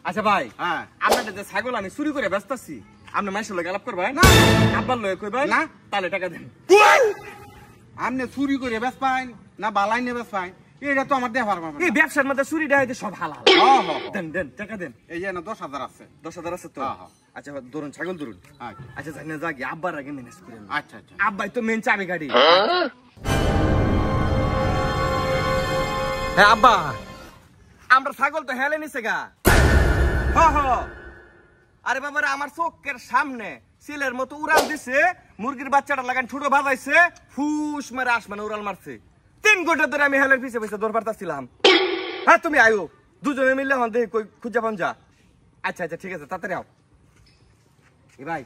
আচ্ছা ভাই, হ্যাঁ আপনাদের যে ছাগল আমি চুরি করে ব্যস্তাছি, আপনি মাইশের লগে আলাপ করবেন না আব্বার লগে কইবেন না তাহলে টাকা দেন। আমনে চুরি করে বেচ পাইন না বালাই নে বেচ পাইন এটা তো আমার দেয়া পারবা না। এই ব্যবসার মধ্যে চুরি ডাইতে সব হালাল। দেন দেন টাকা দেন। এই যে না 10,000 আছে। 10,000 আছে তো? আচ্ছা ধরুন ছাগল ধরুন। আচ্ছা জানি না যাকি আব্বার আগে ম্যানেজ করেন। আচ্ছা আচ্ছা আব্বাই তো মেন চাবি গাড়ি। হ্যাঁ আব্বা, আমরা ছাগল তো হেলে নিছে গা। আরে বাবারে আমার চোখের সামনে সিলের মতো উড়াল দিছে, মুরগির বাচ্চাটা লাগান ঠুটো বাজাইছে, ফুস মারে আসমানে উড়াল মারছে। 3 ঘন্টা ধরে আমি হেলের পিছে পিছে দৌড় পারতাছিলাম। হ্যাঁ তুমি আয়ো, দুজনে মিললে হন দেখি কই খুঁজা পান যা। আচ্ছা আচ্ছা ঠিক আছে, তাড়াতাড়ি আও। এ ভাই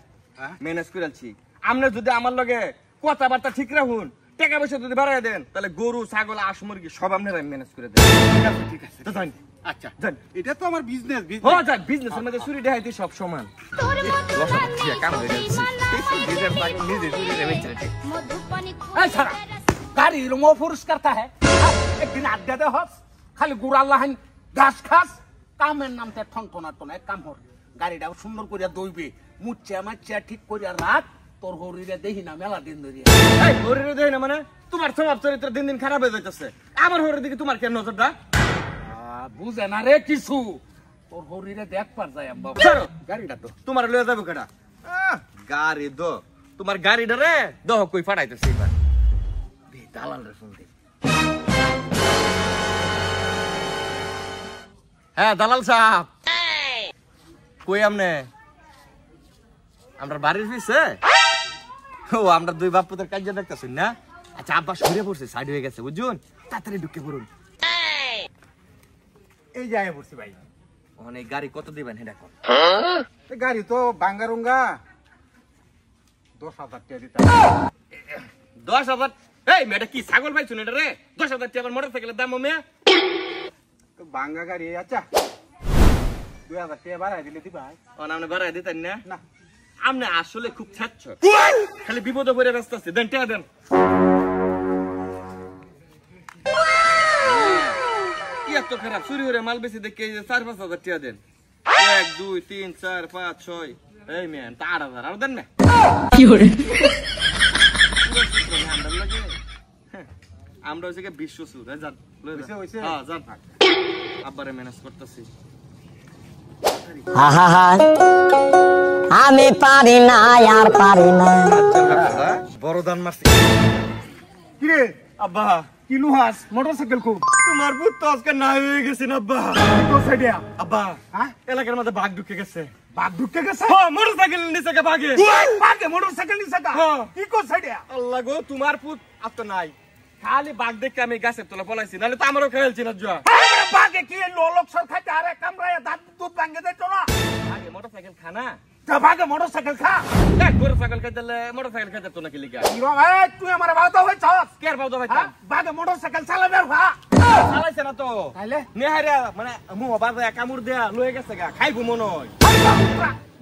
ম্যানেজ করেছি, আপনি যদি আমার লগে কথাবার্তা ঠিক রাখুন, টাকা পয়সা যদি বাড়াই দেন, তাহলে গরু ছাগল হাঁস মুরগি সব আপনারা ম্যানেজ করে দেন। ঠিক আছে তো যান। আচ্ছা যান, এটা তো আমার বিজনেস। হ্যাঁ যান, বিজনেসের মধ্যে চুরি ডাকাতি সব সমান। गाड़ी रुमो फुरुष करता है एक दिन आज्ञा दे हस खाली गुड़ আল্লাহ ঘাস খাস কামের নামতে ঠনঠনা টনা এক কাম হর গাড়িটা সুন্দর করিয়া দইবে মুচ্চা মাচ্চা ঠিক করিয়া রাখ তোর হরিরে দেখি না মেলা দিন ধরিয়া। এই হরিরে দেখি না মানে তোমার স্বভাব চরিত্র দিন দিন খারাপ হয়ে যাইতেছে। আমার হরির দিকে তোমার কেন নজরটা? বুঝে না রে কিছু, তোর হরিরে দেখবার যাই আম্বা। গাড়িটা তো তোমার লয়ে যাবো কেডা? গাড়ি দো, তোমার গাড়িটা রে দহ কই ফাটাইতেছে এবার। দালাল রে শুনতে। হ্যাঁ দালাল সাহেব, কই আমনে? আমরা বাড়ির পিছে। ও আমরা দুই বাপ পুতের কাজ দেখতেছেন না? আচ্ছা আব্বা সরে পড়ছে, সাইড হয়ে গেছে বুঝুন, তাড়াতাড়ি ঢুকে পড়ুন। এই যায় পড়ছি ভাই। অনেক গাড়ি কত দিবেন এটা কোন? গাড়ি তো বাঙ্গারুঙ্গা 10,000 টাকা দিতে। 10,000? এই মেয়েটা কি ছাগল পাইছো না এটা রে? 10,000 টাকা মোটরসাইকেলের দাম মেয়ে। তো বাঙ্গা গাড়ি আচ্ছা 2,000 টাকা বাড়াই দিলে দিবা? আপনি বাড়াই দিতেন না? না আপনি আসলে খুব ছাচ্ছ, খালি বিপদে পড়ে ব্যস্ত আছে। দেন টাকা দেন। কি এত খারাপ চুরি করে মাল বেশি দেখে 4-5,000 টাকা দেন। 1 2 3 4 5 6 এই মেন তা 8,000 আর দেন না। কি করে আমরা হইছে কি বিশ্ব সুর। যান হ্যাঁ যান, আব্বারে ম্যানেজ করতেছি। আমি পারি না আর পারি না। বড় দান মারছি। কিরে আব্বা কি নুহাস মোটরসাইকেল কো? তোমার ভূত তো আজকে না হয়ে গেছে না আব্বা। তো সাইডে আব্বা হ্যাঁ এলাকার মধ্যে বাঘ ঢুকে গেছে। বাঘ ঢুকে গেছে? হ্যাঁ মোটরসাইকেল নিচে কে বাঘে। বাঘে মোটরসাইকেল নিছে গা? কি কো সাইডে? আল্লাহ গো, তোমার ভূত আর তো নাই, খালি বাঘ দেখে আমি গাছের তলে পলাইছি, নাহলে তো আমারও খেয়ালছি না। জুয়া বাঘে কি লোলক সর খাইতে আরে কামড়ায় দাঁত দুধ ভাঙে দেয় তো না? আগে মোটরসাইকেল খানা তা বাঘে মোটরসাইকেল খা? এক মোটরসাইকেল খাইতে মোটরসাইকেল খাইতে তো নাকি লিগা। কি বাবা তুই আমার বাবা হইছস? কে আর বাউদা ভাই বাঘে মোটরসাইকেল চালাবে ভা? চালাইছে না তো, তাইলে নেহারে মানে মুহ বাজে কামড় দেয়া লয়ে গেছে গা, খাইবো মনে হয়।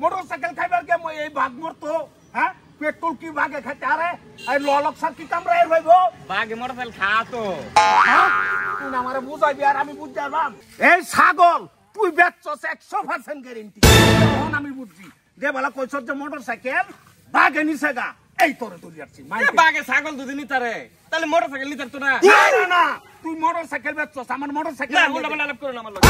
মোটরসাইকেল খাইবার কে এই বাঘ মরতো? হ্যাঁ পেট্রোল কি বাঘে খাইতে আরে আর লোলক সর কি কামড়ায় হইব? বাঘে মোটরসাইকেল খা তো। তুই আমারে বুঝাইবি আর আমি বুঝতে পারলাম। এই ছাগল তুই বেচছস 100% গ্যারান্টি। এখন আমি বুঝছি যে বলা কইছস যে মোটরসাইকেল বাঘে নিছে গা, এই তোরে তুই যাচ্ছি বাঘে ছাগল যদি নিতারে তাহলে মোটরসাইকেল নিতার তো না। না তুই মোটরসাইকেল বেচছস, আমার মোটরসাইকেল না, উল্টা পাল্টা আলাপ করো না আমার লগে।